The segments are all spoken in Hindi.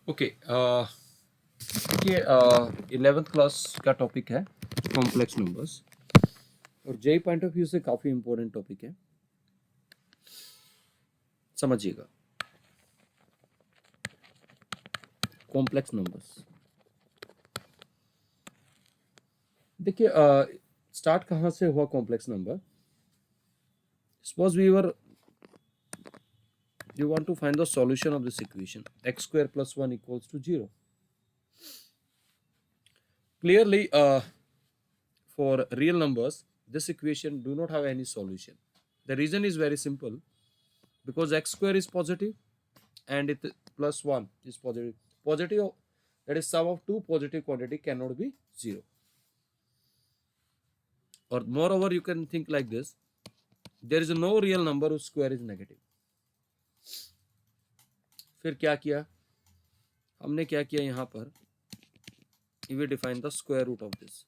ओके देखिए 11th क्लास का टॉपिक है कॉम्प्लेक्स नंबर्स और जेई पॉइंट ऑफ व्यू से काफ़ी इंपॉर्टेंट टॉपिक है। समझिएगा, कॉम्प्लेक्स नंबर्स। देखिए स्टार्ट कहाँ से हुआ complex number. Suppose we want to find the solution of this equation x square plus 1 equals to 0. Clearly, for real numbers, this equation do not have any solution. The reason is very simple, because x square is positive and it plus 1 is positive. Positive, that is sum of two positive quantity, cannot be 0. Or moreover, you can think like this: there is no real number whose square is negative. फिर क्या किया हमने, क्या किया यहाँ पर, we define the square root of this.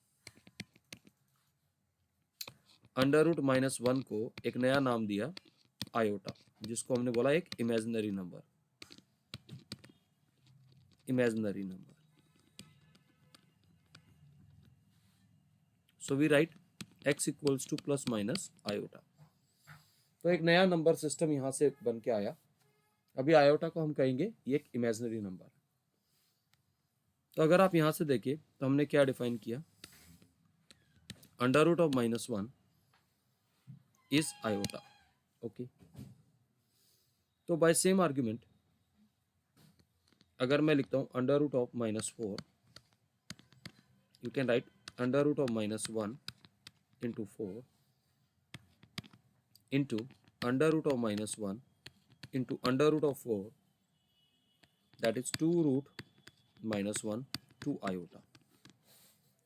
Under root minus one को एक नया नाम दिया आयोटा, जिसको हमने बोला एक imaginary number. So we write x equals to plus minus iota. तो एक नया नंबर सिस्टम यहां से बन के आया। अभी आयोटा को हम कहेंगे ये एक इमेजिनरी नंबर। तो अगर आप यहां से देखिए तो हमने क्या डिफाइन किया, under root of minus one is iota. Okay, तो बाय सेम आर्ग्यूमेंट अगर मैं लिखता हूं under root of minus four, you can write under root of minus one into four into under root of minus one into under root of four, that is two root minus one two iota.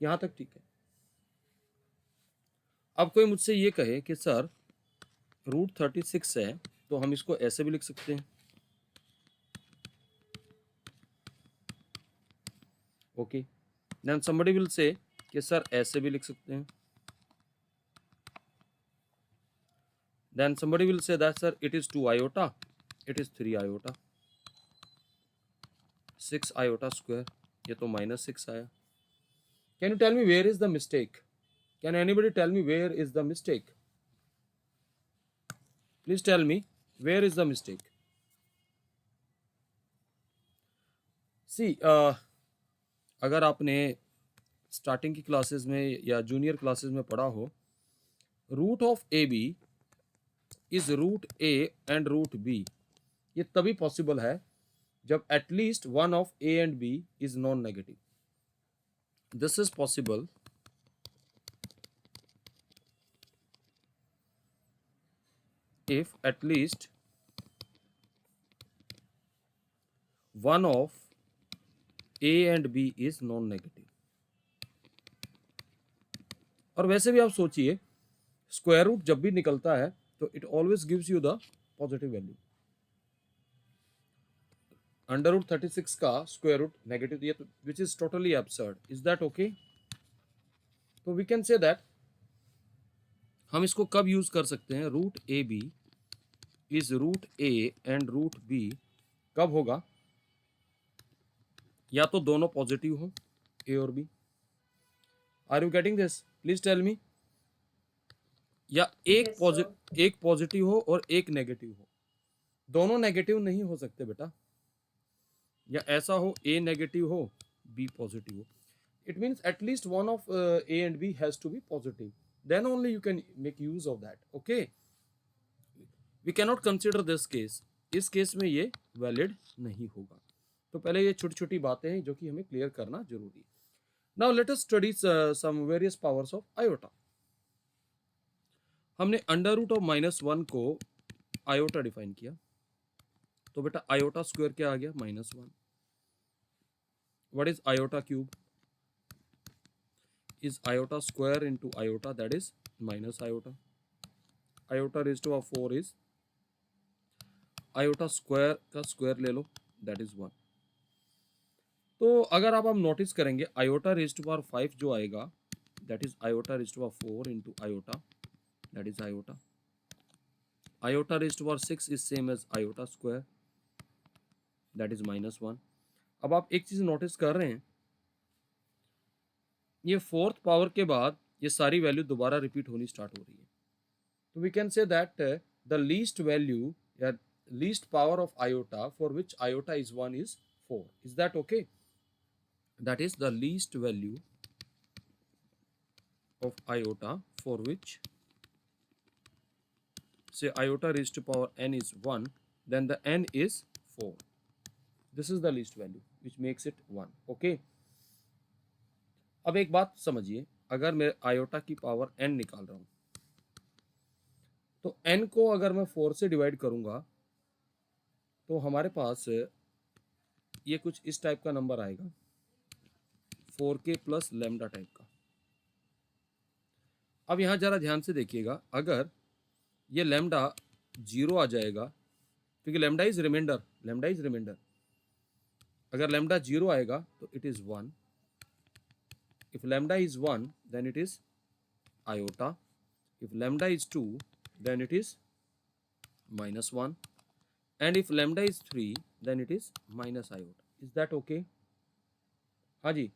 यहां तक ठीक है। अब कोई मुझसे ये कहे कि सर रूट 36 है, तो हम इसको ऐसे भी लिख सकते हैं। ओके, देन समबडी विल से कि सर ऐसे भी लिख सकते हैं। Then somebody will say that sir it is 2 iota, it is 3 iota, 6 iota square, ये तो माइनस 6 आया। Can you tell me where is the mistake? Can anybody tell me where is the mistake? Please tell me where is the mistake. See अगर आपने स्टार्टिंग की क्लासेस में या जूनियर क्लासेस में पढ़ा हो, root of a b is root a and root b. ये तभी पॉसिबल है जब at least one of a and b is non negative. This is possible if at least one of A and B is non-negative। और वैसे भी आप सोचिए, स्क्वायर रूट जब भी निकलता है तो it always gives you the positive value. Under root 36 का स्क्वायर रूट नेगेटिव दिया, तो which is totally absurd. Is that okay? तो वी कैन से दैट हम इसको कब यूज कर सकते हैं, root a b is root a and root b कब होगा, या तो दोनों पॉजिटिव हो ए और b. Are you getting this? Please tell me. या एक पॉजिटिव हो और एक नेगेटिव हो। दोनों नेगेटिव नहीं हो सकते बेटा। या ऐसा हो ए नेगेटिव हो बी पॉजिटिव हो। It means at least one of a and b has to be positive, then only you can make use of that. Okay, we cannot consider this case. इस केस में ये वैलिड नहीं होगा। तो पहले ये छोटी छोटी बातें हैं जो कि हमें क्लियर करना जरूरी है। Now let us study some various powers of iota. हमने under root of minus one को आयोटा डिफाइन किया, तो बेटा आयोटा स्क्वायर क्या आ गया, minus one. What is iota cube? Is iota square into iota, that is minus iota. Iota raise to power 4 is iota square का स्क्वायर ले लो, दैट इज 1। तो अगर आप नोटिस करेंगे आयोटा रेज टू पावर 5 जो आएगा, that is iota raise to power 4 into iota, that is iota. Iota raised to power 6 is same as iota square, that is minus 1. अब आप एक चीज नोटिस कर रहे हैं, ये फोर्थ पावर के बाद ये सारी वैल्यू दोबारा रिपीट होनी स्टार्ट हो रही है। तो we can say that the least value या least power of iota for which iota is 1 is 4. Is that okay? That is the least value of iota for which say iota raised to power n is 1, then the n is 4. This is the least value which makes it 1. Okay. अब एक बात समझिए, अगर मैं आयोटा की पावर n निकाल रहा हूं तो n को अगर मैं 4 से डिवाइड करूंगा तो हमारे पास ये कुछ इस टाइप का नंबर आएगा, 4k प्लस लैम्डा टाइप का। अब यहां जरा ध्यान से देखिएगा, अगर ये लैम्डा 0 आ जाएगा, क्योंकि लैम्डा इज रिमाइंडर, अगर लैम्डा 0 आएगा तो it is 1. If lambda is 1 then it is iota. If lambda is 2 then it is -1, and if lambda is 3 then it is minus iota. Is that okay? हाँ जी,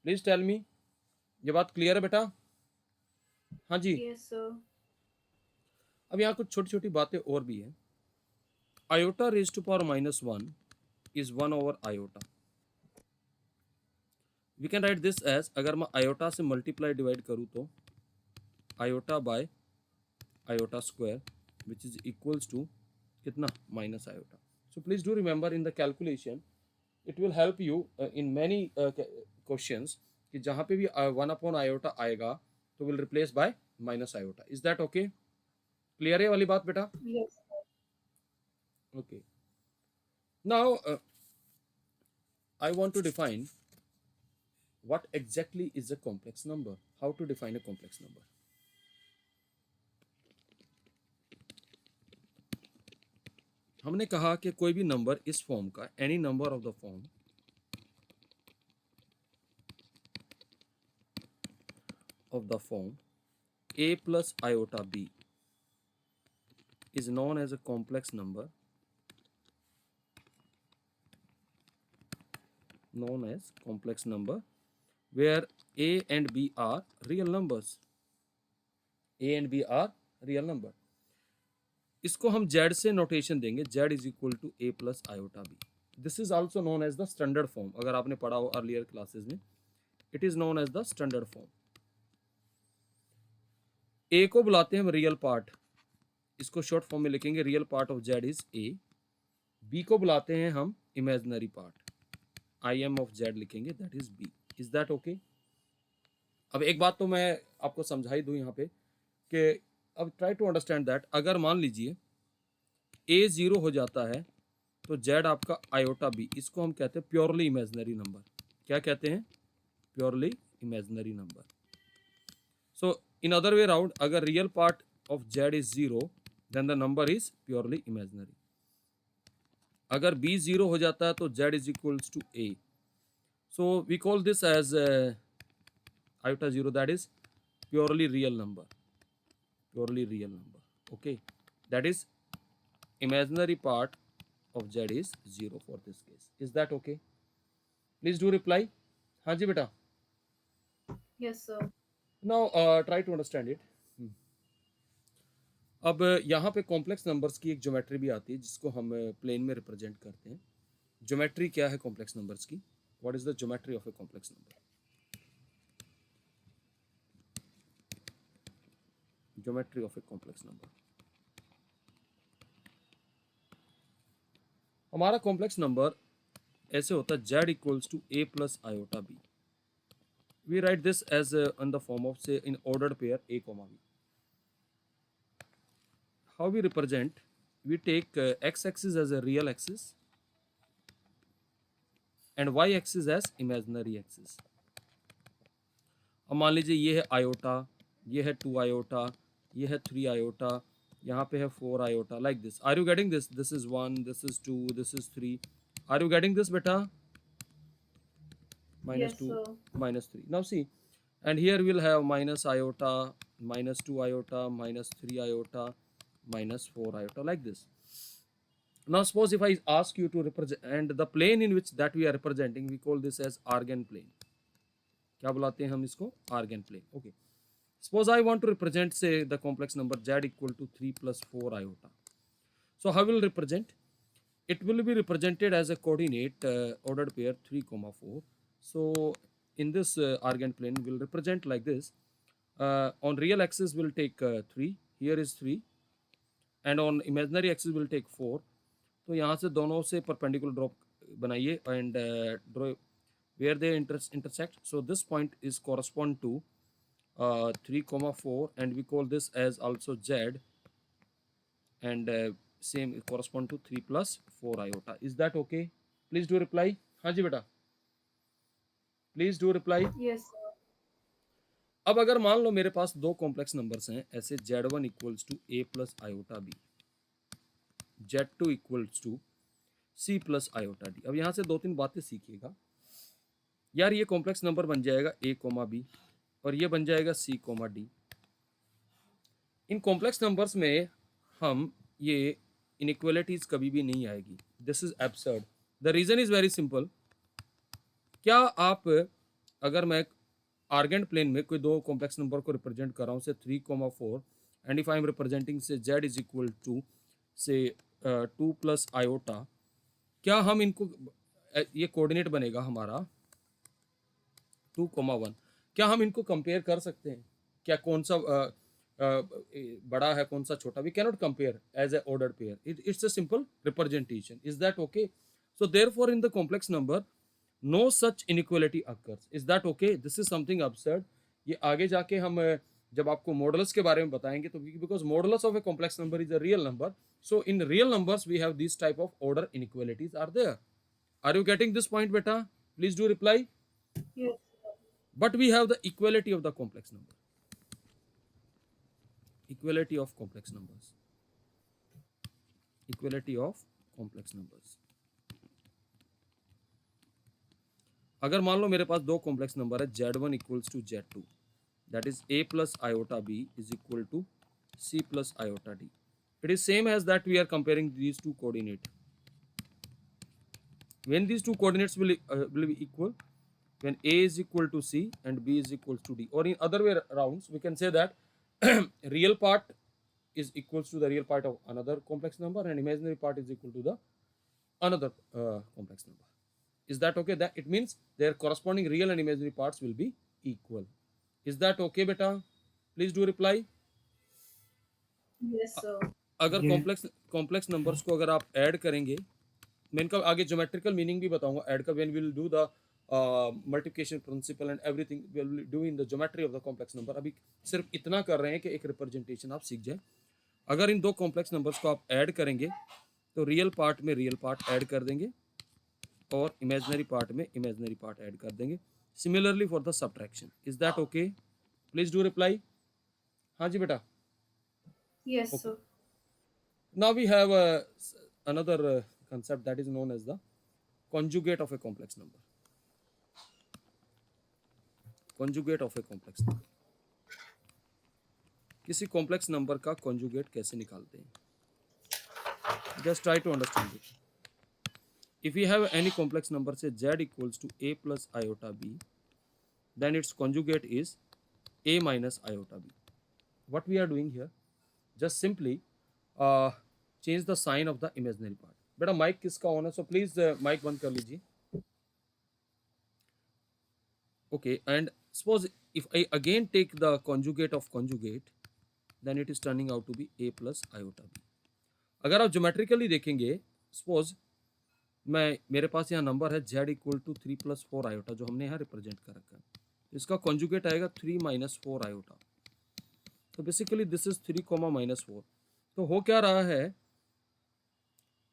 प्लीज टेल मी, ये बात क्लियर है बेटा? हाँ जी। Yes, sir. अब यहाँ कुछ छोटी छोटी बातें और भी हैं। Iota raise to power -1 is 1 over iota. We can write this as, अगर मैं आयोटा से मल्टीप्लाई डिवाइड करूँ तो iota by iota square which is equals to कितना? Minus iota. So please do remember in the calculation it will help you in many questions कि जहाँ पे भी 1 अपॉन आयोटा आएगा तो will replace by minus iota. Is that okay? Clear है वाली बात बेटा? Yes. Okay. Now, I want to define what exactly is a complex number. How to define a complex number? हमने कहा कि कोई भी नंबर इस फॉर्म का, any number of the form a plus iota b is known as a complex number, where a and b are real numbers. इसको हम z से नोटेशन देंगे, z is equal to a plus iota b. This is also known as the standard form. अगर आपने पढ़ा हो अर्लियर क्लासेस में, it is known as the standard form. a को बुलाते हैं हम रियल पार्ट, इसको शॉर्ट फॉर्म में लिखेंगे real part of z is a. b को बुलाते हैं हम imaginary part, im of z लिखेंगे, that is b. Is that okay? अब एक बात तो मैं आपको समझाई दूं यहाँ पे कि अब ट्राई टू अंडरस्टैंड दैट, अगर मान लीजिए a 0 हो जाता है तो z आपका आयोटा b, इसको हम कहते हैं प्योरली इमेजिनरी नंबर. क्या कहते हैं? Purely imaginary number. So in other way around, अगर real part of z is 0 then the number is purely imaginary. अगर b 0 हो जाता है तो z is equals to a. So we call this as iota 0, that is purely real number. Okay, that is imaginary part of z is 0 for this case. Is that okay? Please do reply. हाँ जी बेटा. Yes, sir. Now try to understand it. अब यहाँ पे कॉम्प्लेक्स नंबर्स की एक ज्योमेट्री भी आती है जिसको हम प्लेन में रिप्रेजेंट करते हैं. ज्योमेट्री क्या है कॉम्प्लेक्स नंबर्स की? What is the geometry of a complex number? Geometry of a complex number. हमारा कॉम्प्लेक्स नंबर ऐसे होता है z equals to a plus iota b. We write this as in the form of say in ordered pair a comma b. How we represent? We take x-axis as a real axis and y-axis as imaginary axis. अब मान लीजिए ये है आयोटा, ये है 2 आयोटा, ये है 3 आयोटा, यहाँ पे है 4 iota, like this. Are you getting this? This is 1, this is 2, this is 3. Are you getting this बेटा? Yes, -2, sir. -3. Now see, and here we'll have minus iota, -2 iota, -3 iota, -4 iota, like this. Now suppose if I ask you to represent, and the plane in which that we are representing, we call this as argand plane. क्या बुलाते हैं हम इसको? Argand plane. Okay. Suppose I want to represent, say, the complex number z equal to 3 plus 4 iota. So how will represent? It will be represented as a coordinate ordered pair 3 comma 4. So in this argand plane will represent like this. On real axis will take 3, here is 3, and on imaginary axis will take 4. तो यहाँ से दोनों से perpendicular drop बनाइए and draw where they intersect. So this point is correspond to 3 comma 4, and we call this as also z, and same correspond to 3 plus 4 iota. Is that okay? Please do reply. हाँ जी बेटा, please do reply. Yes, sir. अब अगर मान लो मेरे पास दो कॉम्प्लेक्स नंबर्स हैं ऐसे, z1 equals to a plus iota b, z2 equals to c plus iota d. अब यहाँ से दो तीन बातें सीखिएगा यार. ये कॉम्प्लेक्स नंबर बन जाएगा a कोमा b, और ये बन जाएगा c कोमा d. इन कॉम्प्लेक्स नंबर्स में हम ये इनइक्वालिटीज कभी भी नहीं आएगी. This is absurd. The reason is very simple. क्या आप, अगर मैं आर्गेंट प्लेन में कोई दो कॉम्प्लेक्स नंबर को रिप्रेजेंट कर रहा हूँ say 3 comma 4, and if I am representing say z is equal to say 2 plus iota, क्या हम इनको, ये कोऑर्डिनेट बनेगा हमारा 2 कोमा 1, क्या हम इनको कंपेयर कर सकते हैं? क्या कौन सा बड़ा है कौन सा छोटा? We cannot compare as a ordered pair. It's a simple representation. Is that okay? So therefore in the complex number no such inequality occurs. Is that okay? This is something absurd. ये आगे जाके हम जब आपको मॉडुलस के बारे में बताएंगे तो, because modulus of a complex number is a real number, so in real numbers we have these type of order inequalities are there. Are you getting this point beta? Please do reply. Yes, sir. But we have the equality of the complex number. Equality of complex numbers. Equality of complex numbers. अगर मान लो मेरे पास दो कॉम्प्लेक्स नंबर है z1 equals to z2, that is a plus iota b is equal to c plus iota d. It is same as that we are comparing these two coordinate. when these two coordinates will be equal, when a is equal to c and b is equal to d, or in other way rounds we can say that real part is equals to the real part of another complex number, and imaginary part is equal to the another complex number. Is that okay? That it means their corresponding real and imaginary parts will be equal. Is that okay beta? Please do reply. Yes, sir. अगर कॉम्प्लेक्स नंबर्स को अगर आप ऐड करेंगे, मैं इनका आगे ज्योमेट्रिकल मीनिंग भी बताऊंगा ऐड का. When we will do the multiplication principle and everything we will do in the geometry of the complex number. अभी सिर्फ इतना कर रहे हैं कि एक रिप्रेजेंटेशन आप सीख जाए. अगर इन दो कॉम्प्लेक्स नंबर्स को आप ऐड करेंगे तो रियल पार्ट में रियल पार्ट ऐड कर देंगे और इमेजिनरी पार्ट में इमेजिनरी पार्ट ऐड कर देंगे. Similarly for the subtraction. Is that okay? Please do reply. हाँ जी बेटा. Yes, Okay. sir. Now we have another concept that is known as the conjugate of a complex number. Conjugate of a complex number. किसी कॉम्प्लेक्स नंबर का कॉन्जुगेट कैसे निकालते हैं? Just try to understand it. If we have any complex number, say z equals to a plus iota b, then its conjugate is a minus iota b. What we are doing here, just simply change the sign of the imaginary part. बेटा माइक किसका ऑन है? सो प्लीज माइक बंद कर लीजिए. Okay, and suppose if I again take the conjugate of conjugate, then it is turning out to be a plus iota b. अगर आप ज्योमेट्रिकली देखेंगे, सपोज मेरे पास यहाँ नंबर है z equal to 3 plus 4 iota जो हमने यहाँ रिप्रेजेंट कर रखा है. इसका कॉन्जुगेट आएगा 3 माइनस 4 आयोटा. तो basically this is 3 comma minus 4. तो हो क्या रहा है,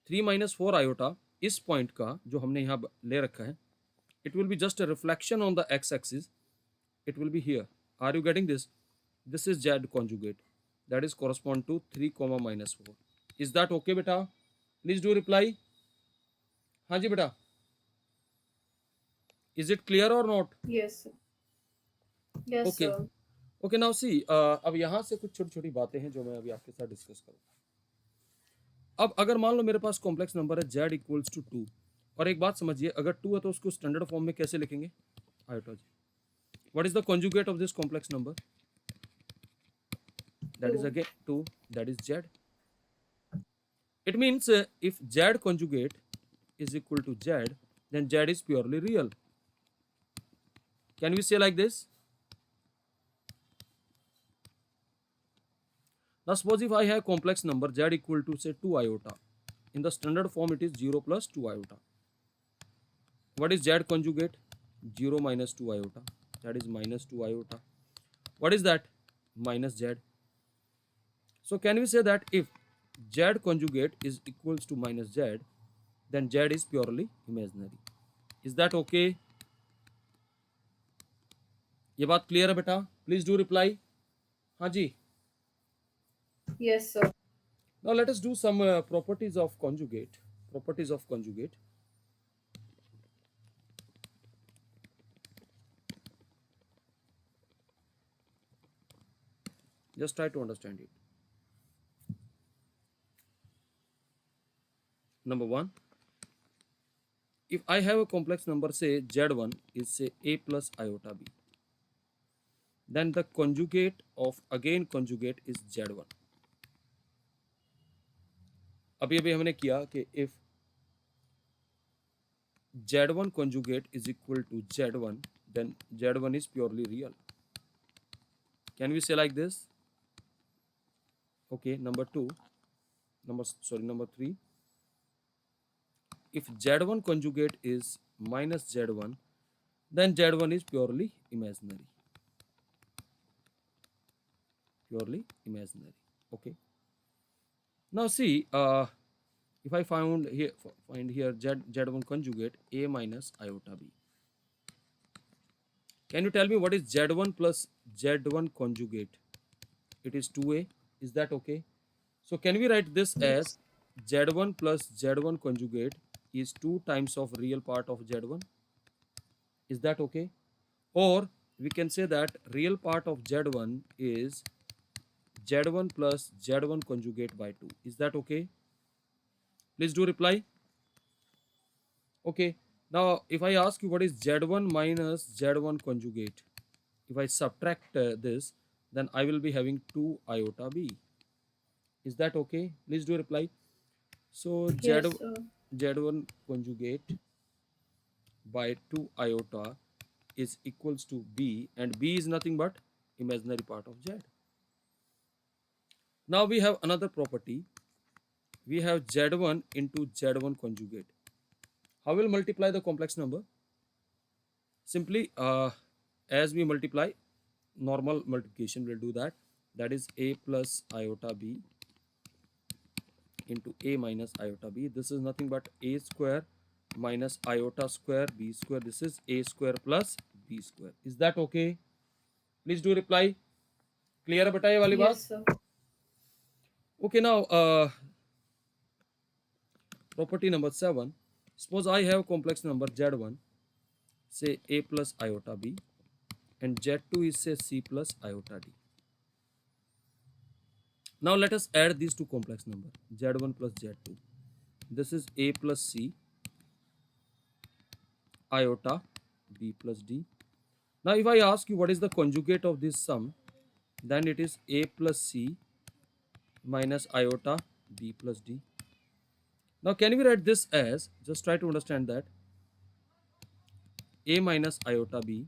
3 माइनस 4 आयोटा इस पॉइंट का जो हमने यहाँ ले रखा है, it will be just a reflection on the x-axis. It will be here. Are you getting this? This is z conjugate. That is correspond to 3 comma minus 4. Is that okay beta? Please do reply. हाँ जी बेटा. Is it clear or not? Yes, sir. Yes, Okay. sir. Okay, now see, अब यहाँ से कुछ छोटी छोटी बातें हैं जो मैं अभी आपके साथ डिस्कस करूँ. अब अगर मान लो मेरे पास कॉम्प्लेक्स नंबर है z इक्वल्स टू 2, और एक बात समझिए, अगर 2 है तो उसको स्टैंडर्ड फॉर्म में कैसे लिखेंगे? आयोटा जी। What is the conjugate of this complex number? That is 2. again 2, that is z. It means if z conjugate is equal to z, then z is purely real. Can we say like this? Now suppose if I have complex number z equal to say 2 iota. In the standard form it is 0 plus 2 iota. What is z conjugate? 0 minus 2 iota. That is minus 2 iota. What is that? Minus z. So can we say that if z conjugate is equals to minus z, then z is purely imaginary. Is that okay? ये बात क्लियर है बेटा? Please do reply. हाँ जी. Yes, sir. Now let us do some properties of conjugate. Properties of conjugate. Just try to understand it. Number one, if I have a complex number, say z1 is say a plus iota b, then the conjugate of again conjugate is z1. अभी अभी हमने किया कि if z1 conjugate is equal to z1, then z1 is purely real. Can we say like this? Okay. Number three. If z1 conjugate is minus z1, then z1 is purely imaginary. Purely imaginary. Okay. Now see, if I find here z1 conjugate a minus iota b. Can you tell me what is z1 plus z1 conjugate? It is 2a. Is that okay? So can we write this as z1 plus z1 conjugate is 2 times of real part of z1? Is that okay? Or we can say that real part of z1 is z1 plus z1 conjugate by 2. Is that okay? Please do reply. Okay. Now if I ask you what is z1 minus z1 conjugate, if I subtract this, then I will be having 2 iota b. Is that okay? Please do reply. So Yes, sir. z1 conjugate by 2 iota is equals to b, and b is nothing but imaginary part of z. Now we have another property. We have z1 into z1 conjugate. How will multiply the complex number? Simply as we multiply, normal multiplication will do that. That is a plus iota b into a minus iota b. This is nothing but a square minus iota square b square. This is a square plus b square. Is that okay? Please do reply. Clear है बेटा ये वाली बात? Yes, sir. Okay. Now property number 7. Suppose I have complex number z1, say a plus iota b, and z2 is say c plus iota d. Now let us add these two complex numbers, z1 plus z2. This is a plus c iota b plus d. Now if I ask you what is the conjugate of this sum, then it is a plus c minus iota b plus d. Now can we write this as, just try to understand that, a minus iota b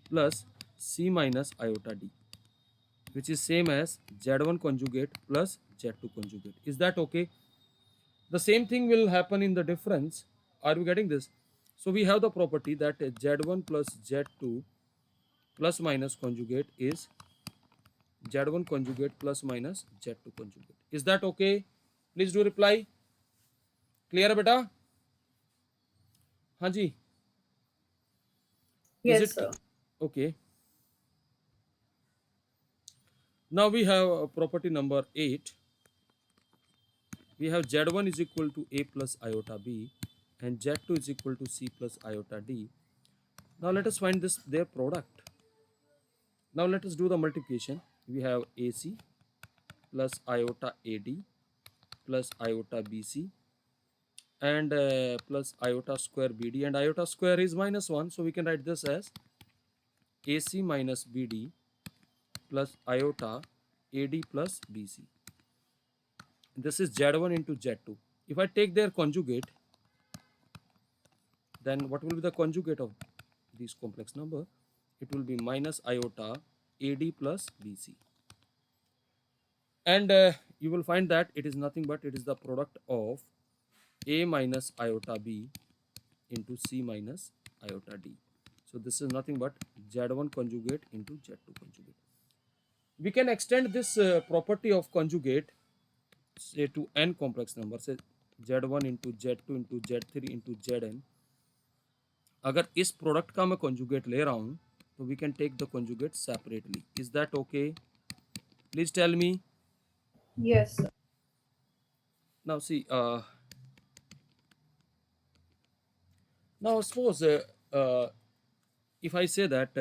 plus c minus iota d, which is same as z1 conjugate plus z2 conjugate. Is that okay? The same thing will happen in the difference. Are we getting this? So we have the property that z1 plus z2 plus minus conjugate is z1 conjugate plus minus z2 conjugate. Is that okay? Please do reply. Clear है बेटा? हाँ जी. Is Yes, it sir. okay? Now we have property number 8. We have z1 is equal to a plus iota b and z2 is equal to c plus iota d. Now let us find this their product. Now let us do the multiplication. We have ac plus iota ad plus iota BC and plus iota square BD, and iota square is -1, so we can write this as AC minus BD plus iota AD plus BC. This is Z1 into Z2. If I take their conjugate, then what will be the conjugate of these complex number? It will be minus iota AD plus BC. And you will find that it is nothing but it is the product of A minus iota B into C minus iota D. So this is nothing but Z1 conjugate into Z2 conjugate. We can extend this property of conjugate say to n complex number, say Z1 into Z2 into Z3 into Zn. अगर इस प्रोडक्ट का मैं conjugate ले रहा हूँ तो we can take the conjugate separately. Is that okay? Please tell me. Yes, sir. Now see, now suppose if I say that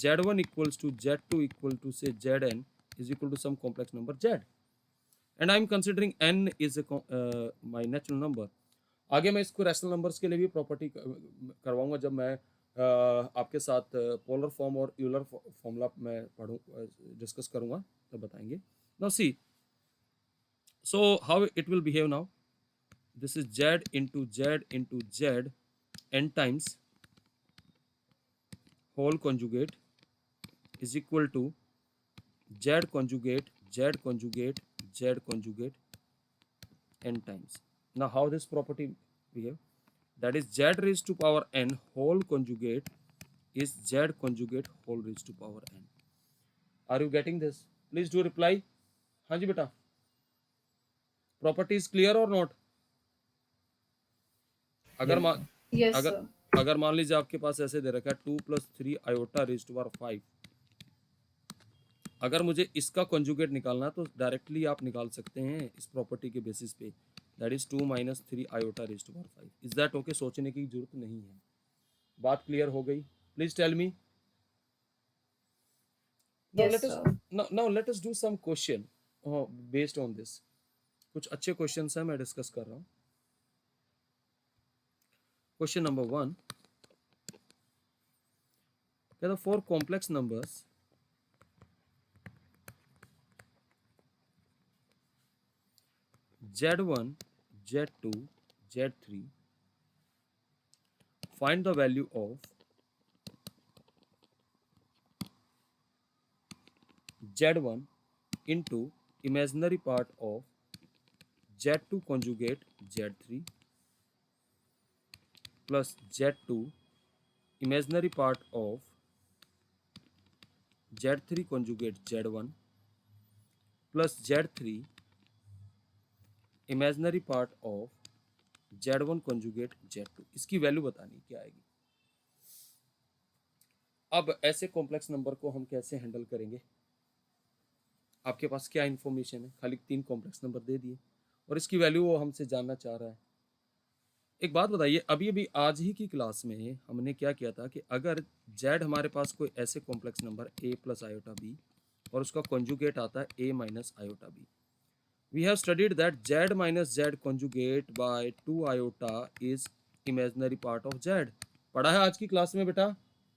Z1 equals to Z2 equal to say Zn is equal to some complex number Z, and I am considering n is my natural number. आगे मैं इसको रैशनल नंबर्स के लिए भी प्रॉपर्टी करवाऊंगा जब मैं आपके साथ पोलर फॉर्म और यूलर फॉर्मूला मैं पढ़ूँ डिस्कस करूंगा तब बताएंगे. Now see, so how it will behave now? This is Z into Z n times whole conjugate is equal to Z conjugate n times. Now how this property behave? That is Z raised to power n whole conjugate is Z conjugate whole raised to power n. Are you getting this? Please do reply. हाँ जी बेटा. Property is clear or not? अगर Yes, अगर sir. अगर मान लीजिए आपके पास ऐसे दे रखा है 2 + 3 आयोटा रेज़ टू पावर 5. अगर मुझे इसका कॉन्जुगेट निकालना तो डायरेक्टली आप निकाल सकते हैं इस प्रॉपर्टी के बेसिस पे. That is 2 - 3 iota raise to power 5. Is that okay? सोचने की जरूरत नहीं है. बात क्लियर हो गई? Please tell me. Yes, sir. now let us do some question based on this. कुछ अच्छे क्वेश्चंस हैं मैं डिस्कस कर रहा हूँ. Question number 1. कहता for complex numbers Z1, Z2, Z3, find the value of Z1 into imaginary part of Z2 conjugate Z3 plus Z2 imaginary part of Z3 conjugate Z1 plus Z3 imaginary part of Z1 conjugate Z2. इसकी वैल्यू बतानी क्या आएगी. अब ऐसे कॉम्प्लेक्स नंबर को हम कैसे हैंडल करेंगे? आपके पास क्या इन्फॉर्मेशन है? खाली 3 कॉम्प्लेक्स नंबर दे दिए और इसकी वैल्यू वो हमसे जानना चाह रहा है. एक बात बताइए, अभी आज ही की क्लास में हमने क्या किया था कि अगर Z हमारे पास कोई ऐसे complex number A plus iota B और उसका कॉन्जुगेट आता है A minus iota B. We have studied that Z minus Z conjugate by 2 iota is imaginary part of Z. पढ़ा है आज की क्लास में बेटा?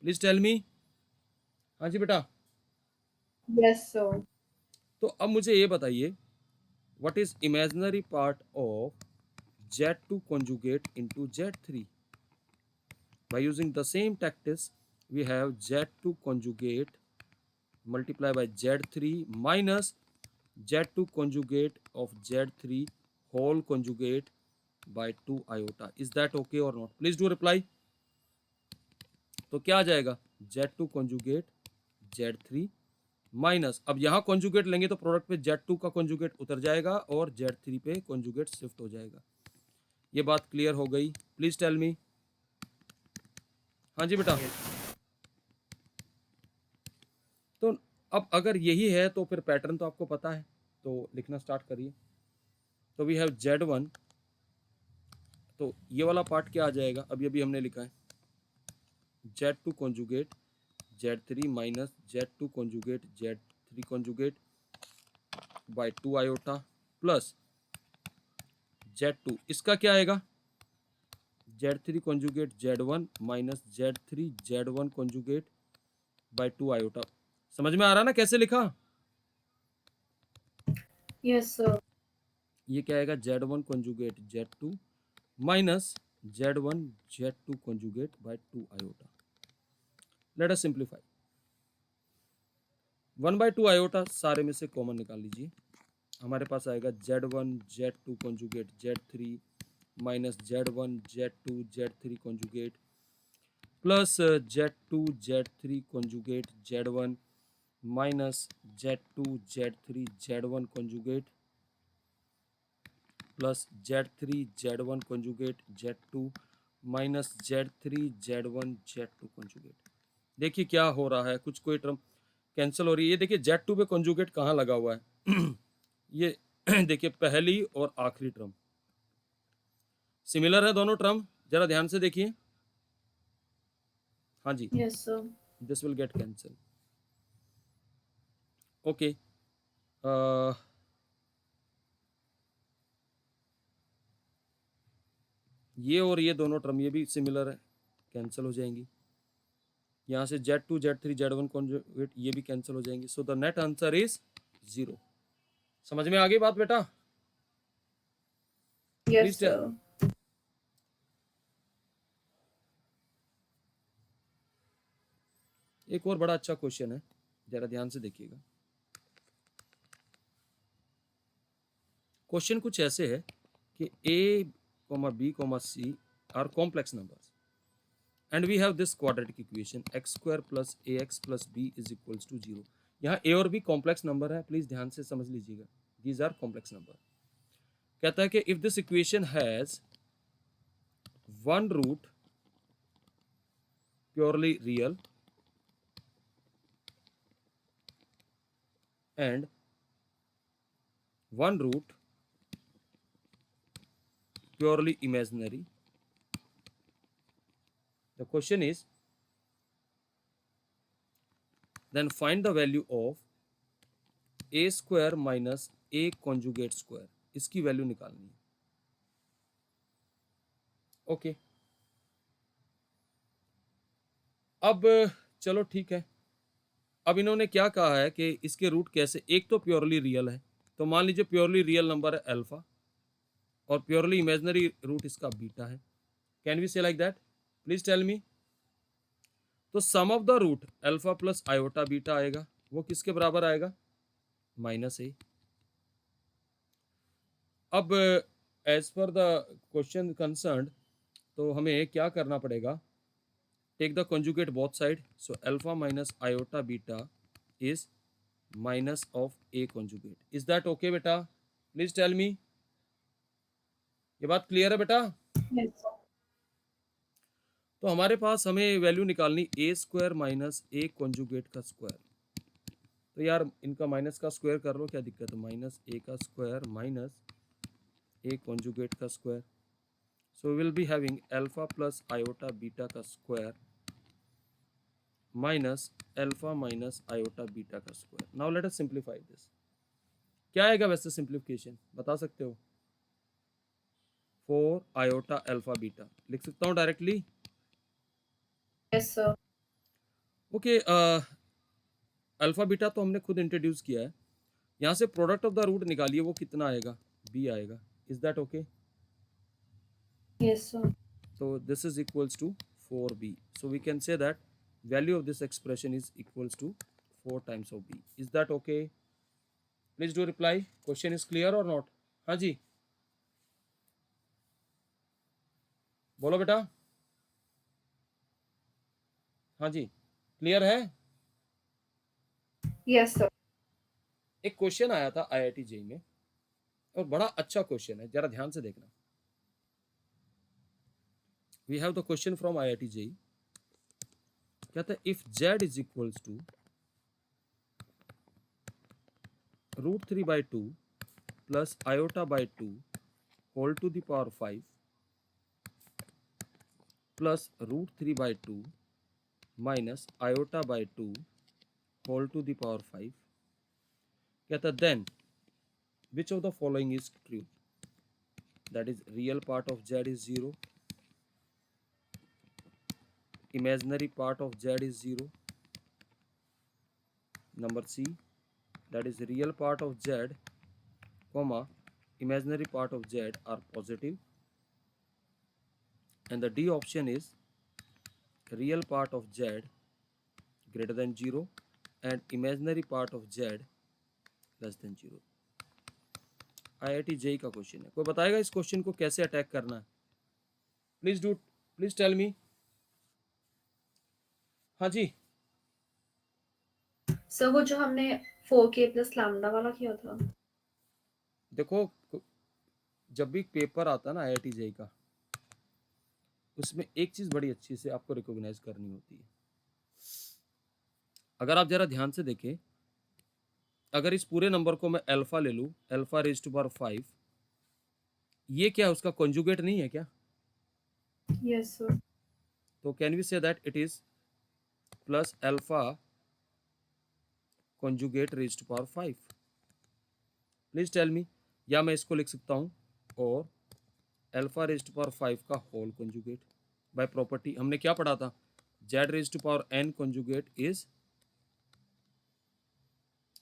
Please tell me. हाँ जी बेटा. Yes, sir. तो अब मुझे ये बताइए what is imaginary part of Z2 conjugate into Z3? By using the same tactics, we have Z2 conjugate multiplied by Z3 minus Z2 conjugate of Z3 whole conjugate by 2 iota. Is that okay or not? Please do reply. तो क्या आ जाएगा? Z2 conjugate Z3 माइनस, अब यहाँ कॉन्जुगेट लेंगे तो प्रोडक्ट पे Z2 का कॉन्जुगेट उतर जाएगा और Z3 पे कॉन्जुगेट शिफ्ट हो जाएगा. ये बात क्लियर हो गई? Please tell me. हाँ जी बेटा. तो अब अगर यही है तो फिर पैटर्न तो आपको पता है, तो लिखना स्टार्ट करिए. तो वी हैव Z1. तो ये वाला पार्ट क्या आ जाएगा? अभी हमने लिखा है Z2 conjugate Z3 minus Z2 conjugate Z3 conjugate by 2 iota plus Z2, इसका क्या आएगा Z3 conjugate Z1 minus Z3 Z1 conjugate by 2 iota. समझ में आ रहा ना कैसे लिखा? Yes, sir. ये क्या आएगा Z1 conjugate Z2 minus Z1 Z2 conjugate by 2 iota. Let us simplify. 1/2 iota सारे में से कॉमन निकाल लीजिए। हमारे पास आएगा Z1 Z2 conjugate Z3 minus Z1 Z2 Z3 conjugate plus Z2 Z3 conjugate Z1 minus Z2 Z3 Z1 conjugate plus Z3 Z1 conjugate Z2 minus Z3 Z1 Z2 conjugate. देखिए क्या हो रहा है, कुछ कोई टर्म कैंसिल हो रही है। ये देखिए Z2 पे कॉन्जुगेट कहाँ लगा हुआ है ये देखिए पहली और आखिरी टर्म सिमिलर है दोनों टर्म, जरा ध्यान से देखिए। हाँ जी, Yes, sir. This will get cancel. Okay, ये और ये दोनों टर्म ये भी सिमिलर है, कैंसिल हो जाएंगी। यहाँ से Z2 Z3 Z1 कॉन्जुगेट ये भी कैंसिल हो जाएंगी। So the net answer is 0। समझ में आ गई बात बेटा? Yes, please sir. एक और बड़ा अच्छा क्वेश्चन है, जरा ध्यान से देखिएगा। क्वेश्चन कुछ ऐसे है कि a, b, c are complex numbers and we have this quadratic equation x² plus ax plus b is equals to 0। यहाँ a और b कॉम्प्लेक्स नंबर है, प्लीज ध्यान से समझ लीजिएगा। These are complex number. कहता है कि if this equation has one root purely real and one root purely imaginary, the question is then find the value of a square minus a conjugate square। इसकी वैल्यू निकालनी है। ओके, अब चलो ठीक है। अब इन्होंने क्या कहा है कि इसके रूट कैसे, एक तो प्योरली रियल है, तो मान लीजिए प्योरली रियल नंबर है अल्फा और प्योरली इमेजिनरी रूट इसका बीटा है। Can we say like that? Please tell me. तो sum of the root alpha plus iota beta आएगा, वो किसके बराबर आएगा? -a। अब as per the question concerned, तो हमें क्या करना पड़ेगा? Take the conjugate both side, so alpha minus iota beta is minus of a conjugate. Is that okay बेटा? Please tell me. ये बात क्लियर है बेटा? Yes, sir. तो हमारे पास हमें वैल्यू निकालनी ए स्क्वायर माइनस ए कंजुगेट का स्क्वायर। तो यार इनका माइनस का स्क्वायर कर लो, क्या दिक्कत है? माइनस ए का स्क्वायर माइनस ए कंजुगेट का square. So we will be having alpha plus iota beta का square minus alpha minus iota beta का square. Now let us simplify this. क्या आएगा वैसे सिंप्लीफिकेशन, बता सकते हो? 4 आयोटा अल्फा बीटा लिख सकता हूँ directly. Yes, sir. Okay, alpha beta तो हमने खुद इंट्रोड्यूस किया है। यहाँ से प्रोडक्ट ऑफ द रूट निकालिए, वो कितना आएगा? बी आएगा। Is that okay? Yes, sir. So this is equals to 4b. So we can say that value of this expression is equals to 4 times of b. Is that okay? Please do reply. Question is clear or not? हाँ जी, बोलो बेटा। हाँ जी, क्लियर है? Yes, sir. एक क्वेश्चन आया था IIT जेई में और बड़ा अच्छा क्वेश्चन है, जरा ध्यान से देखना। We have the question from IIT JEE. कहता है if z is equals to √3/2 plus iota by 2 whole to the power 5 plus √3/2 minus iota by 2 whole to the power 5, कहता then Which of the following is true? That is, real part of z is 0, imaginary part of z is 0. Number C, that is, real part of z, comma, imaginary part of z are positive. And the D option is real part of z greater than 0 and imaginary part of z less than 0. IIT JEE का क्वेश्चन है. कोई बताएगा इस क्वेश्चन को कैसे अटैक करना है? Please tell me. हाँ जी. सर वो जो हमने 4k प्लस लैम्डा वाला किया था. देखो, जब भी पेपर आता है ना IIT जेई का, उसमें एक चीज बड़ी अच्छी से आपको रिकॉग्नाइज करनी होती है. अगर आप जरा ध्यान से देखें, अगर इस पूरे नंबर को मैं अल्फा ले लूं, अल्फा रेज टू पावर 5, ये क्या है, उसका कॉन्जुगेट नहीं है क्या? Yes sir. तो can we say that it is plus alpha conjugate raise to power 5? Please tell me. या मैं इसको लिख सकता हूं और अल्फा रेज टू पावर 5 का होल कॉन्जुगेट. बाय प्रॉपर्टी हमने क्या पढ़ा था? Z raise to power n conjugate is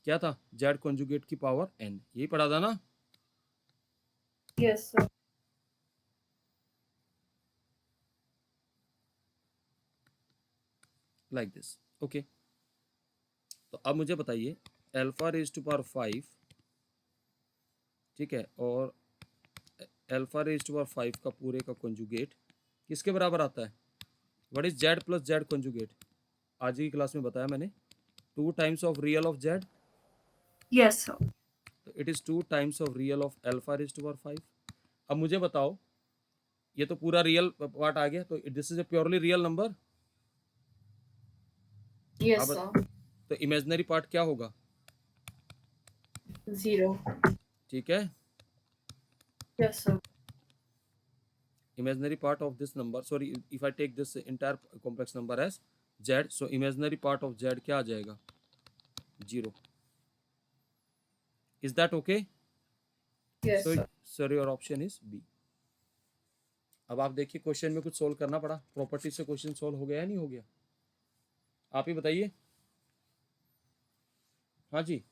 क्या था? जेड कॉन्जुगेट की पावर n. यही पढ़ा था ना? Yes sir. Like this. Okay. तो अब मुझे बताइए, अल्फा रेज टू पावर 5, ठीक है, और अल्फा रेज टू पावर 5 का पूरे का कॉन्जुगेट किसके बराबर आता है? What is z plus z conjugate? आज की क्लास में बताया मैंने, 2 times of real of z. Yes sir. तो it is 2 times of real of alpha raise to power 5. अब मुझे बताओ, ये तो पूरा रियल पार्ट आ गया, तो this is a purely real number. Yes अब सर. तो इमेजिनरी पार्ट क्या होगा? 0. ठीक है. Yes sir. Imaginary part of this number, sorry, if I take this entire complex number as z, so imaginary part of z क्या आ जाएगा? 0. Is that okay? Yes So sir. sir, your option is B. अब आप देखिए, क्वेश्चन में कुछ सोल्व करना पड़ा. प्रॉपर्टी से क्वेश्चन सोल्व हो गया या नहीं हो गया? आप ही बताइए. हाँ जी.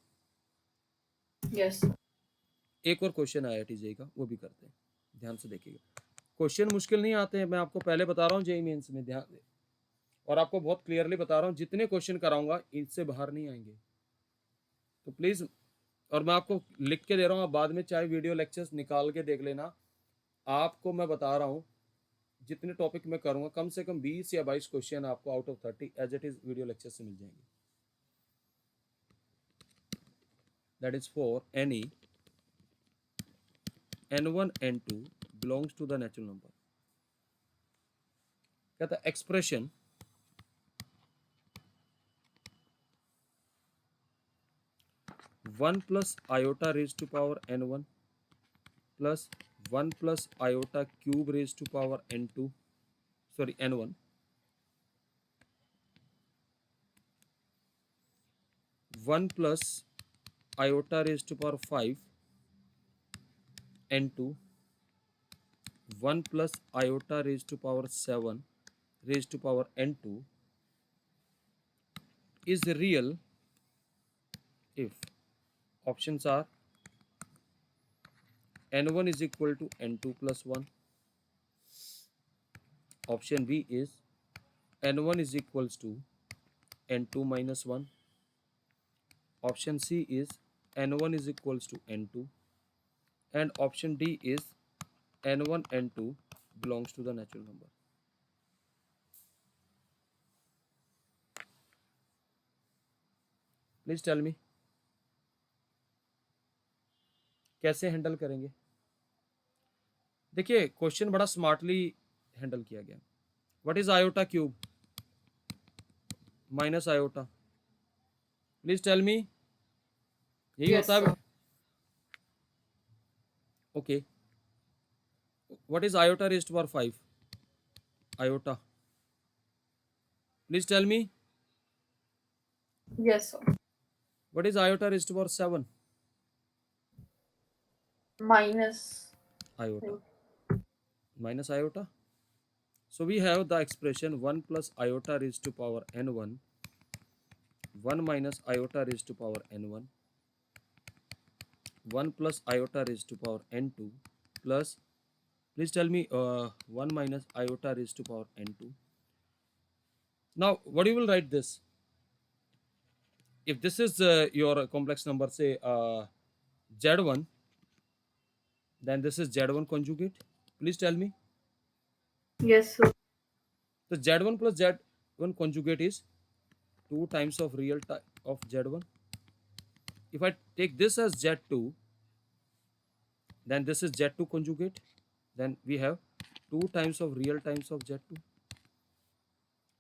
यस. एक और क्वेश्चन आया IIT जेई का, वो भी करते हैं. ध्यान से देखिएगा, क्वेश्चन मुश्किल नहीं आते हैं. मैं आपको पहले बता रहा हूँ, जेई मेंस में ध्यान दे, और आपको बहुत क्लियरली बता रहा हूँ, जितने क्वेश्चन कराऊंगा इससे बाहर नहीं आएंगे. तो प्लीज, और मैं आपको लिख के दे रहा हूँ, आप बाद में चाहे वीडियो लेक्चर्स निकाल के देख लेना. आपको मैं बता रहा हूँ, जितने टॉपिक मैं करूँगा, कम से कम 20 या 22 क्वेश्चन आपको out of 30 as it is video lecture से मिल जाएंगे. That is for any n1 n2 belongs to the natural number. कहता है expression one plus iota raise to power n1 plus 1 plus iota cube raise to power n2, sorry n1, 1 plus iota raise to power 5 n2, 1 plus iota raise to power 7 raise to power n2 is real if options are n1 is equal to n2 plus 1, option B is n1 is equals to n2 minus 1, option C is n1 is equals to n2, and option D is n1 n2 belongs to the natural number. Please tell me, कैसे हैंडल करेंगे? देखिए, क्वेश्चन बड़ा स्मार्टली हैंडल किया गया. What is iota cube minus iota? Please tell me. यही यस होता है. Sir. Okay. What is iota raise to power 5? Iota, please tell me. Yes sir. What is iota raise to power 7? Minus. iota. Minus iota. So we have the expression 1 plus iota raised to power n1, 1 minus iota raised to power n1, 1 plus iota raised to power n2 plus, please tell me, 1 minus iota raised to power n2. Now what you will write this? If this is your complex number, say z1, then this is z1 conjugate. Please tell me. Yes, sir. So z1 plus z1 conjugate is 2 times of real of z1. If I take this as z2, then this is z2 conjugate. Then we have 2 times of real times of z2.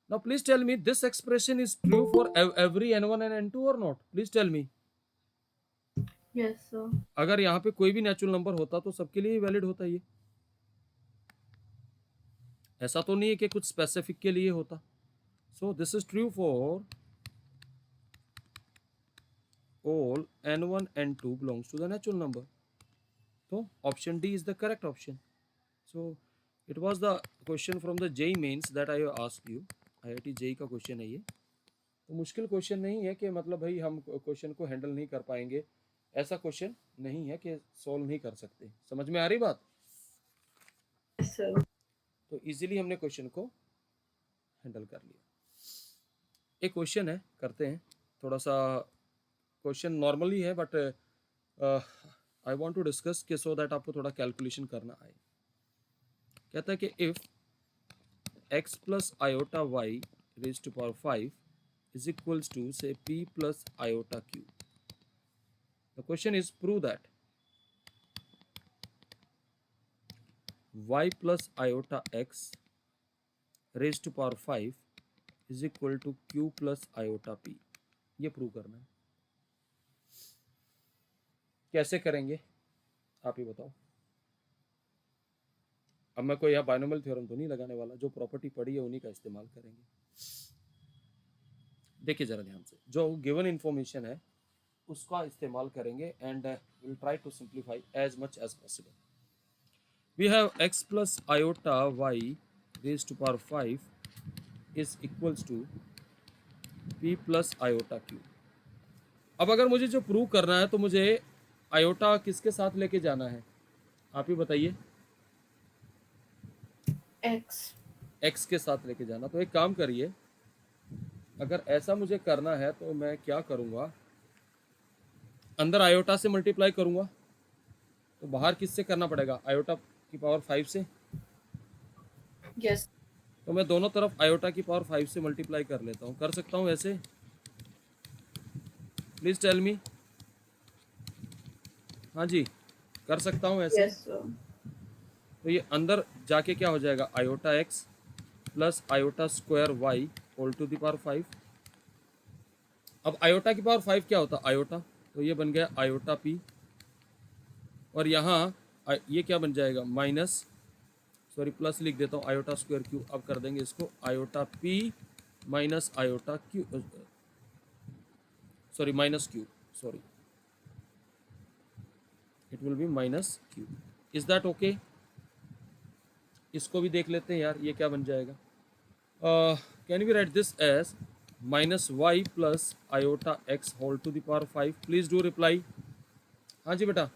Now please tell me, this expression is true for every n1 and n2 or not? Please tell me. Yes, sir. अगर यहाँ पे कोई भी नेचुरल नंबर होता तो सबके लिए वैलिड होता ये, ऐसा तो नहीं है कि कुछ स्पेसिफिक के लिए होता. So this is true for all n1 n2 belongs to the natural number. So option D is the correct option. So it was the question from the JEE mains that I have asked you. IIT JEE का क्वेश्चन है ये, तो मुश्किल क्वेश्चन नहीं है कि मतलब भाई हम क्वेश्चन को हैंडल नहीं कर पाएंगे, ऐसा क्वेश्चन नहीं है कि सॉल्व नहीं कर सकते. समझ में आ रही बात? Yes, sir. तो इजीली हमने क्वेश्चन को हैंडल कर लिया. एक क्वेश्चन है, करते हैं. थोड़ा सा क्वेश्चन नॉर्मली है but I want to discuss के सो दैट आपको थोड़ा कैलकुलेशन करना आए. कहता है कि if x plus iota y raise to power 5 is equals to say p plus iota q. The question is prove that y plus iota x raised to power 5 is equal to q plus iota p. ये प्रूव करना है. कैसे करेंगे आप ही बताओ. अब मैं कोई यहाँ बाइनोमियल थ्योरम तो नहीं लगाने वाला, जो प्रॉपर्टी पड़ी है उन्हीं का इस्तेमाल करेंगे. देखिए जरा ध्यान से, जो गिवन इंफॉर्मेशन है उसका इस्तेमाल करेंगे and will try to simplify as much as possible. We have x plus iota y raise to power 5 is equals to p plus iota q. अब अगर मुझे जो प्रूव करना है तो मुझे आयोटा किसके साथ लेके जाना है, आप ही बताइए. x के साथ लेके जाना. तो एक काम करिए, अगर ऐसा मुझे करना है तो मैं क्या करूँगा, अंदर आयोटा से मल्टीप्लाई करूँगा, तो बाहर किससे करना पड़ेगा, आयोटा की पावर 5 से. Yes. तो मैं दोनों तरफ आयोटा की पावर 5 से मल्टीप्लाई कर लेता हूँ. कर सकता हूँ ऐसे? Please tell me. हाँ जी, कर सकता हूँ ऐसे? Yes, sir. तो ये अंदर जाके क्या हो जाएगा, iota x plus iota square y whole to the power 5. अब आयोटा की पावर 5 क्या होता है, आयोटा, तो ये बन गया आयोटा p. और यहाँ ये क्या बन जाएगा, माइनस, सॉरी प्लस लिख देता हूँ, आयोटा स्क्वायर क्यू. अब कर देंगे इसको iota p minus iota Q, sorry minus Q, sorry it will be minus Q. Is that okay? इसको भी देख लेते हैं यार, ये क्या बन जाएगा. Can we write this as minus y plus iota x whole to the power 5. Please do reply. हाँ जी बेटा.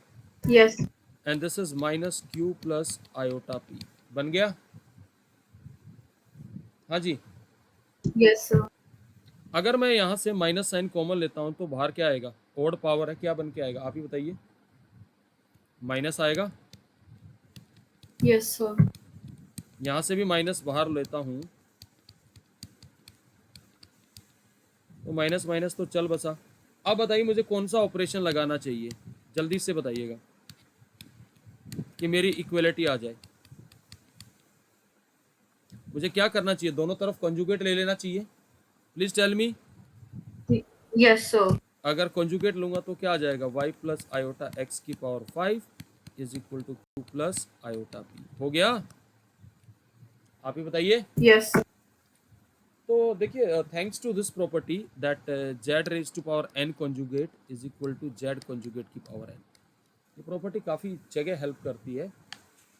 Yes. And this is minus q plus iota p. बन गया? हाँ जी. Yes, sir. अगर मैं यहाँ से माइनस साइन कॉमन लेता हूँ तो बाहर क्या आएगा, ओड पावर है, क्या बन के आएगा, आप ही बताइए. माइनस आएगा. Yes, sir. यहाँ से भी माइनस बाहर लेता हूँ तो माइनस माइनस तो चल बसा. अब बताइए मुझे कौन सा ऑपरेशन लगाना चाहिए, जल्दी से बताइएगा कि मेरी इक्वलिटी आ जाए. मुझे क्या करना चाहिए, दोनों तरफ कंजुगेट ले लेना चाहिए. प्लीज टेल मी. Yes, sir. अगर कंजुगेट लूंगा तो क्या आ जाएगा, y प्लस आयोटा एक्स की पावर 5 is equal to q plus iota p. हो गया? आप ही बताइए. Yes. तो देखिए, thanks to this property that z raise to power n conjugate is equal to z conjugate की पावर n. ये प्रॉपर्टी काफ़ी जगह हेल्प करती है,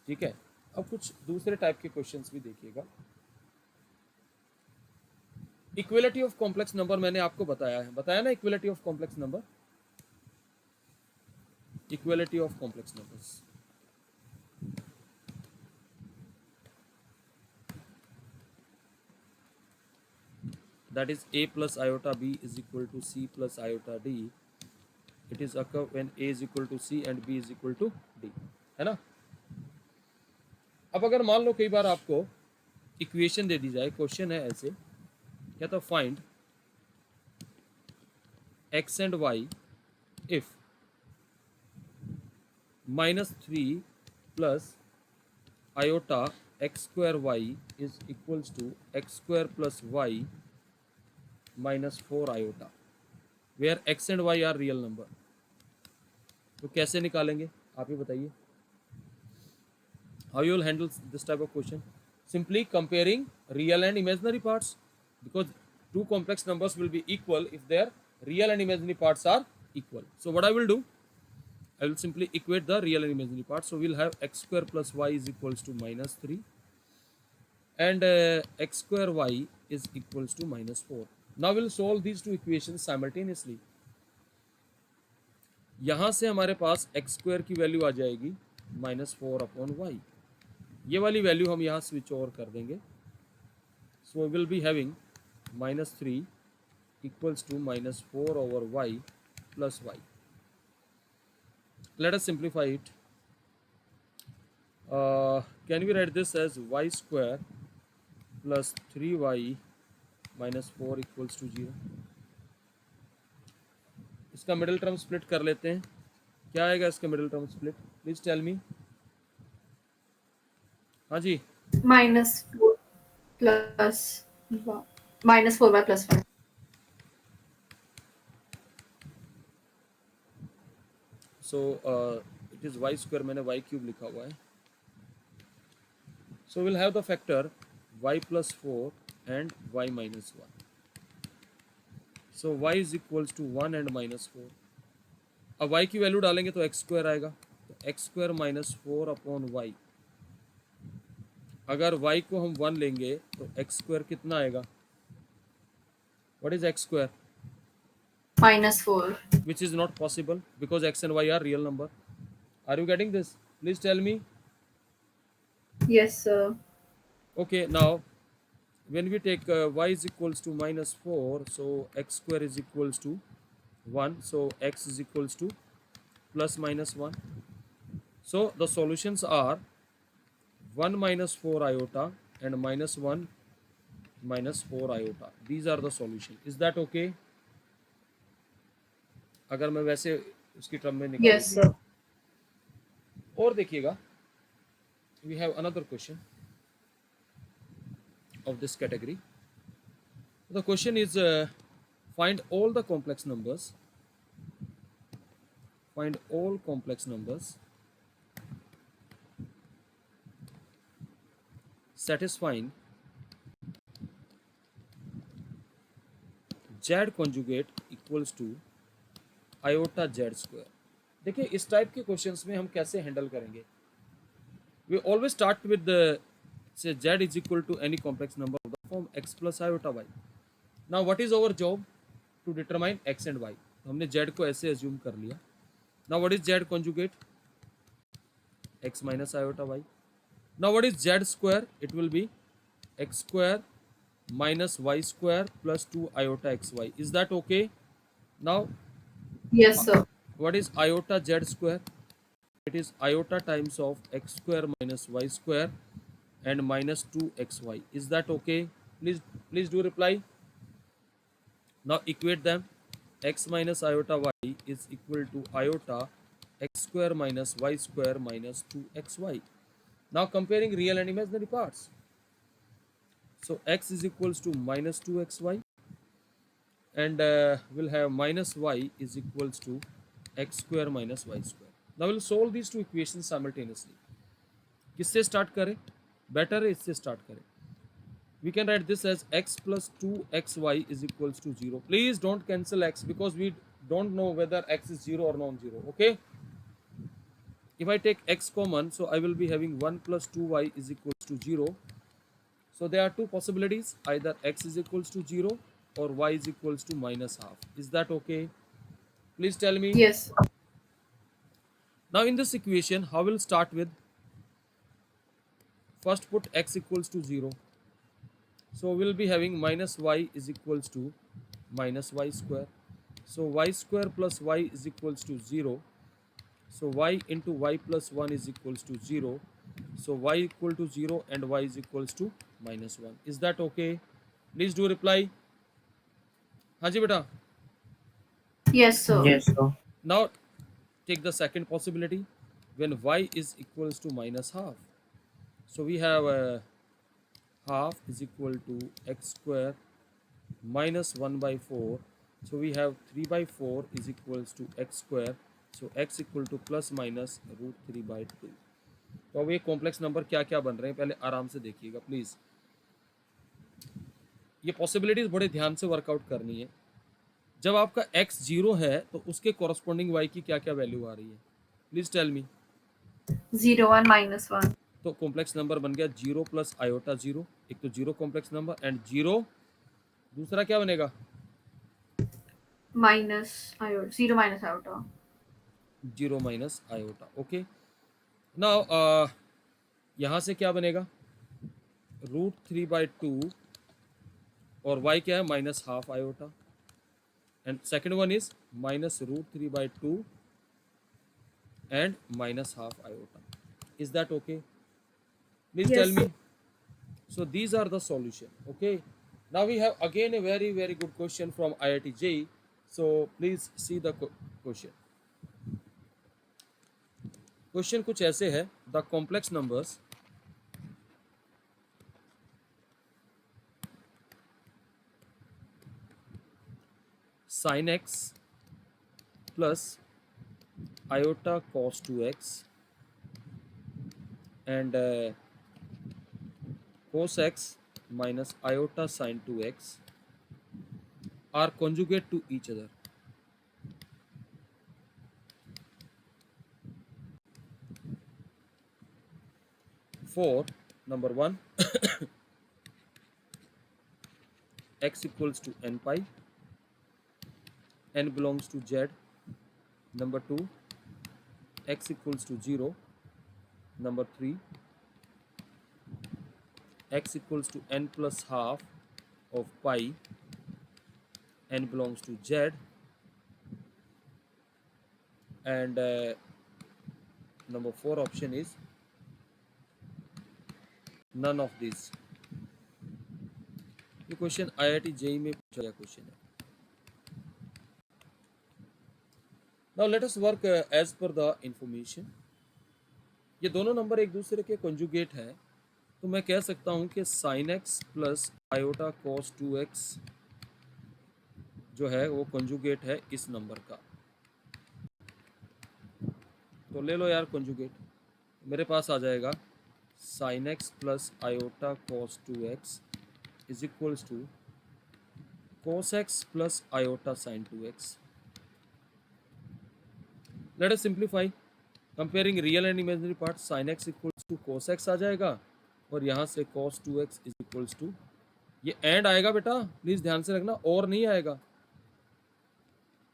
ठीक है। अब कुछ दूसरे टाइप के क्वेश्चंस भी देखिएगा। इक्वलिटी ऑफ कॉम्प्लेक्स नंबर मैंने आपको बताया ना, equality of complex number, equality of complex numbers. That is a plus iota b is equal to c plus iota d. It is occur when a is equal to c and b is equal to d, है ना। अब अगर मान लो कई बार आपको इक्वेशन दे दी जाए, क्वेश्चन है ऐसे, क्या तो find x and y if -3 plus iota x square y is equals to x square plus y minus 4 iota, where x and y are real number। तो कैसे निकालेंगे आप ही बताइए, how you will handle this type of question? Simply comparing real and imaginary parts, because two complex numbers will be equal if their real and imaginary parts are equal. So what I will do, I will simply equate the real and imaginary parts. So we'll have x square plus y is equals to -3 and x square y is equals to -4. Now we'll solve these two equations simultaneously. यहाँ से हमारे पास x स्क्वायर की वैल्यू आ जाएगी -4/y, ये वाली वैल्यू हम यहाँ स्विच ओवर कर देंगे। So we will be having -3 equals to -4/y plus y। Let us simplify it. Can we write this as y square plus 3y minus 4 equals to 0। इसका मिडिल टर्म स्प्लिट कर लेते हैं, क्या आएगा इसका middle term split, please tell me. हाँ जी, -4 plus -4y plus 1। So it is y square, मैंने y क्यूब लिखा हुआ है। So will have the factor y plus 4 and y minus 1। So y is equals to 1 and -4। अब y की वैल्यू डालेंगे तो x स्क्वायर आएगा, तो x स्क्वायर -4/y। अगर y को हम 1 लेंगे तो x स्क्वायर कितना आएगा, what is x square, -4। which is not possible because x and y are real number। Are you getting this? Please tell me। Yes sir। Okay, now when we take y is equals to -4, so x square is equals to 1, so x is equals to plus -1। So the solutions are 1 -4 iota and -1 -4 iota, these are the solution। is that okay? अगर मैं वैसे उसकी टर्म में निकालूं। Yes sir। और देखिएगा, we have another question of this category। The question is find all the complex numbers, find all complex numbers satisfying z conjugate equals to iota z square। देखिए इस टाइप के क्वेश्चंस में हम कैसे हैंडल करेंगे, we always start with the say z is equal to any complex number of the form x plus iota y। now what is our job, to determine x and y। तो हमने z को ऐसे assume कर लिया। now what is z conjugate, x minus iota y। now what is z square, it will be x square minus y square plus 2 iota xy। is that okay? now Yes sir। what is iota z square, it is iota times of x square minus y square and minus 2xy। is that okay? Please do reply। now equate them, x minus iota y is equal to iota x square minus y square minus 2xy। now comparing real and imaginary parts, so x is equals to minus 2xy and we'll have minus y is equals to x square minus y square। now we'll solve these two equations simultaneously। किससे स्टार्ट करें, बेटर है इससे स्टार्ट करें। we can write this as x plus 2xy is equals to 0। please don't cancel x because we don't know whether x is 0 or non-zero। okay, If I take x common, so I will be having 1 plus 2y is equals to 0. So there are two possibilities, either x is equals to 0 or y is equals to minus half. Is that okay? Please tell me. Yes. Now in this equation, how will start with? First put x equals to 0. So we'll be having minus y is equals to minus y square. So y square plus y is equals to 0. So y into y plus 1 is equals to 0. So y equal to 0 and y is equals to minus 1. Is that okay? Please do reply. हाँ जी बेटा. Yes, sir. Yes, sir. Now take the second possibility when y is equals to minus half. So we have half is equal to x square minus 1 by 4. So we have 3 by 4 is equals to x square. So x equal to plus minus root 3 by 2. तो अब ये कॉम्प्लेक्स नंबर क्या क्या बन रहे हैं पहले आराम से देखिएगा प्लीज़. ये पॉसिबिलिटीज़ बड़े ध्यान से वर्कआउट करनी है. जब आपका x 0 है तो उसके कॉरस्पॉन्डिंग y की क्या क्या वैल्यू आ रही है? Please tell me. 0 1 minus 1. तो कॉम्प्लेक्स नंबर बन गया 0 प्लस आयोटा 0. एक तो 0 कॉम्प्लेक्स नंबर एंड 0. दूसरा क्या बनेगा? Minus iota. 0 minus iota. 0 minus iota. Okay. Now यहाँ से क्या बनेगा? रूट 3 बाई 2 और y क्या है? Minus half iota. And second one is minus root 3 by 2 and minus half iota. Is that okay? Please Yes. tell me. So these are the solution. Okay. Now we have again a very good question from IIT JEE. So please see the question. Question कुछ ऐसे है. The complex numbers sin x plus iota cos 2x and cos x minus iota sin 2x are conjugate to each other. For number 1 x equals to n pi, n belongs to z. Number 2 x equals to 0. Number 3 x equals to n plus half of pi, n belongs to z. And number 4 option is none of these. ये क्वेश्चन IIT JEE में पूछा गया क्वेश्चन है. Now let us work as per the information. ये दोनों नंबर एक दूसरे के कंजुगेट है तो मैं कह सकता हूँ कि sin x plus iota cos 2x जो है वो कंजुगेट है इस नंबर का. तो ले लो यार कंजुगेट. मेरे पास आ जाएगा sin x plus iota cos 2x is equals to cos x plus iota sin 2x. Let us simplify. Comparing real and imaginary part, sin x equals to cos x आ जाएगा और यहाँ से cos 2x is equals to, ये एंड आएगा बेटा प्लीज ध्यान से रखना, और नहीं आएगा.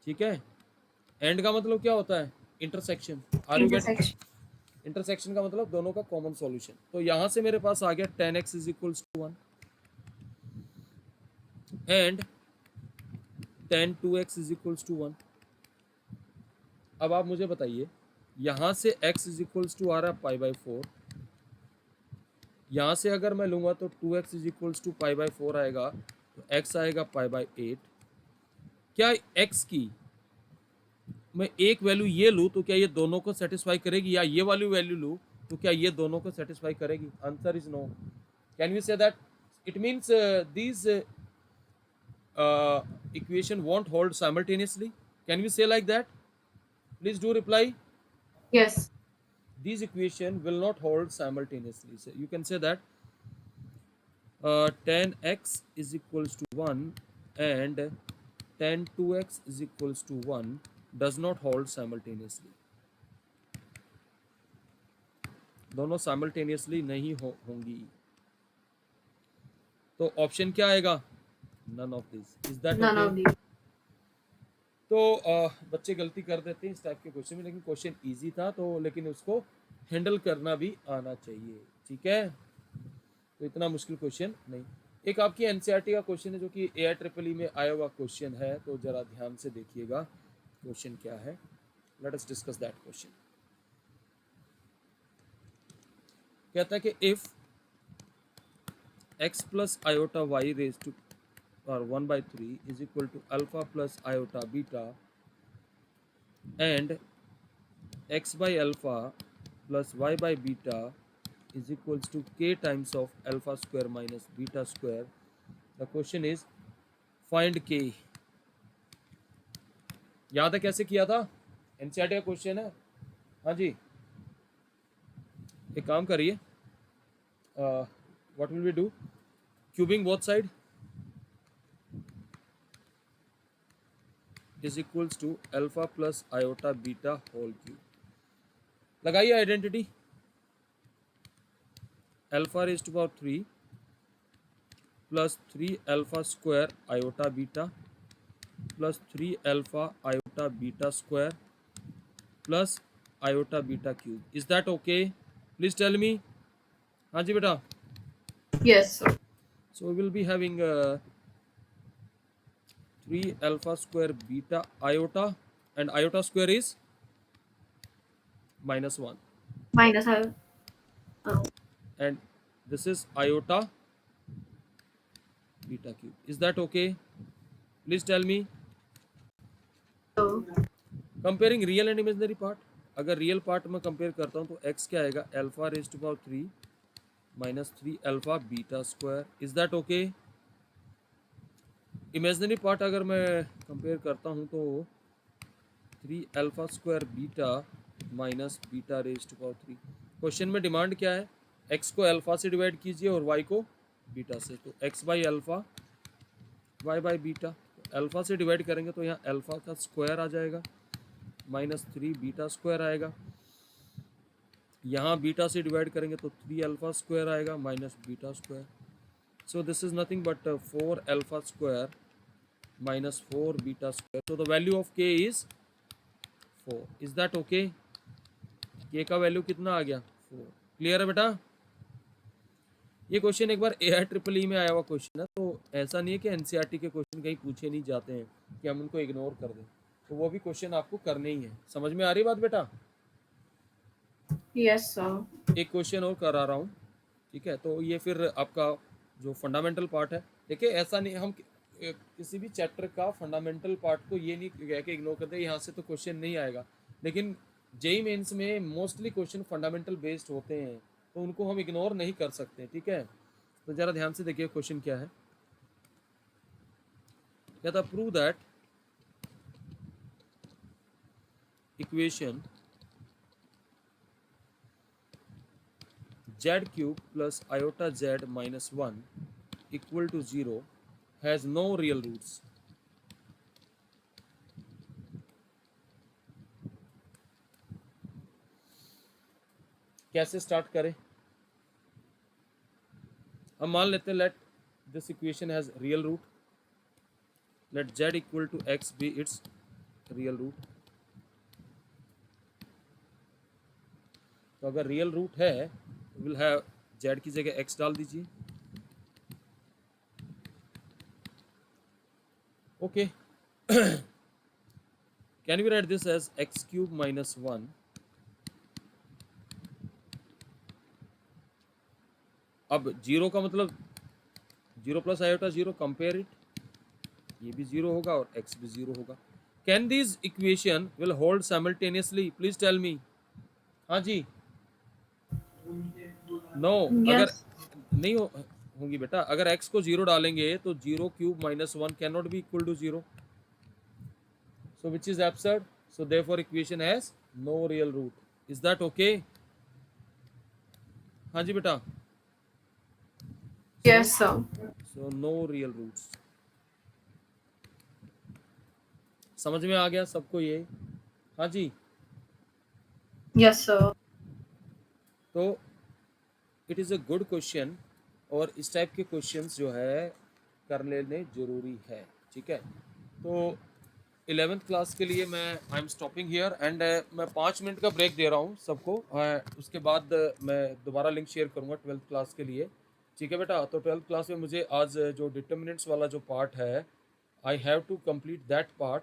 ठीक है. एंड का मतलब क्या होता है? Intersection. Are you get? Intersection. Intersection का मतलब दोनों का कॉमन सॉल्यूशन. तो यहाँ से मेरे पास आ गया tan x is equals to 1 and tan 2x is equals to 1. अब आप मुझे बताइए यहाँ से x is equals to आ रहा है पाई बाई 4. यहाँ से अगर मैं लूँगा तो 2x is equals to pi by 4 आएगा तो x आएगा पाई बाई 8. क्या x की मैं एक वैल्यू ये लूँ तो क्या ये दोनों को सेटिस्फाई करेगी, या ये वाली वैल्यू लूँ तो क्या ये दोनों को सेटिस्फाई करेगी? Answer is no. Can we say that it means these equation won't hold simultaneously? Can we say like that? Please do reply. Yes. These equation will not hold simultaneously. So you can say that tan x is equals to 1 and tan 2x is equals to 1 does not hold simultaneously. दोनों साइमल्टेनियसली नहीं होंगी। तो ऑप्शन क्या आएगा? None of this. Is that None okay? of these. तो बच्चे गलती कर देते हैं इस टाइप के क्वेश्चन में, लेकिन क्वेश्चन इजी था तो, लेकिन उसको हैंडल करना भी आना चाहिए, ठीक है? तो इतना मुश्किल क्वेश्चन नहीं। एक आपकी एनसीईआरटी का क्वेश्चन है जो कि AIEEE में आया हुआ क्वेश्चन है, तो जरा ध्यान से देखिएगा क्वेश्चन क्या है। Let us discuss that question. कहता है कि if x plus iota y raise to और 1/3 is equal to alpha plus iota beta and x by alpha plus y by beta is equals to k times of alpha square minus beta square. The question is find k. याद है कैसे किया था? एनसीईआरटी का क्वेश्चन है। हाँ जी, एक काम करिए, what will we do? Cubing both side is equals to alpha plus iota beta whole cube. लगाइए identity. Alpha raise to power 3 plus 3 alpha square iota beta plus 3 alpha iota beta square plus iota beta cube. Is that okay? Please tell me. हाँ जी बेटा। Yes, sir. So we will be having 3 alpha square beta iota, and iota square is -1, Minus I. Oh. and this is iota beta cube. Is that okay? Please tell me. So, comparing real and imaginary part, अगर रियल पार्ट में कंपेयर करता हूँ तो x क्या आएगा? Alpha raise to power 3 minus 3 alpha beta square. Is that okay? Imaginary part अगर मैं कंपेयर करता हूँ तो 3 alpha square beta minus beta raise to power 3। Question में डिमांड क्या है? x को अल्फा से डिवाइड कीजिए और y को बीटा से, तो x by alpha y by beta. Alpha से डिवाइड करेंगे तो यहाँ अल्फा का स्क्वायर आ जाएगा -3 बीटा स्क्वायर आएगा। यहाँ बीटा से डिवाइड करेंगे तो 3 अल्फा स्क्वायर आएगा minus beta square. So this is nothing but 4 alpha square minus 4 beta square. So the value of k is 4। Is that okay? k का वैल्यू कितना आ गया? 4। क्लियर है बेटा? ये क्वेश्चन एक बार AIEEE में आया हुआ क्वेश्चन है, तो ऐसा नहीं है कि एनसीईआरटी के क्वेश्चन कहीं पूछे नहीं जाते हैं कि हम उनको इग्नोर कर दें, तो वो भी क्वेश्चन आपको करने ही है। समझ में आ रही बात बेटा? yes, sir. एक क्वेश्चन और करा रहा हूँ, ठीक है? तो ये फिर आपका जो फंडामेंटल पार्ट है, देखिए ऐसा नहीं हम किसी भी चैप्टर का फंडामेंटल पार्ट को ये नहीं कह के इग्नोर करते यहाँ से तो क्वेश्चन नहीं आएगा, लेकिन जेईई मेंस में मोस्टली क्वेश्चन फंडामेंटल बेस्ड होते हैं, तो उनको हम इग्नोर नहीं कर सकते, ठीक है? तो जरा ध्यान से देखिए क्वेश्चन क्या है। कहता prove that equation z cube plus iota z minus 1 equal to 0 has no real roots. कैसे स्टार्ट करें? हम मान लेते हैं let this equation has real root, let z equal to x be its real root. तो अगर रियल रूट है विल हैव z की जगह x डाल दीजिए। Okay, can we write this as x cube minus 1 अब 0 का मतलब 0 प्लस आयोटा 0, कंपेयर इट, ये भी 0 होगा और x भी 0 होगा। Can this equation will hold simultaneously? Please tell me. हाँ जी, नो अगर Yes. नहीं होंगी बेटा, अगर x को 0 डालेंगे तो 0 cube minus 1 can not be equal to 0, so which is absurd, so therefore equation has no real root. Is that okay? हाँ जी बेटा, Yes, sir. so no real roots. समझ में आ गया सबको ये? हाँ जी, Yes, sir. तो it is a good question, और इस टाइप के क्वेश्चंस जो है कर लेने ज़रूरी है, ठीक है। तो 11th क्लास के लिए मैं I am stopping here, and मैं 5 मिनट का ब्रेक दे रहा हूँ सबको। उसके बाद मैं दोबारा लिंक शेयर करूँगा 12th क्लास के लिए, ठीक है बेटा। तो 12th क्लास में मुझे आज जो डिटर्मिनेंट्स वाला जो पार्ट है, I have to complete that part,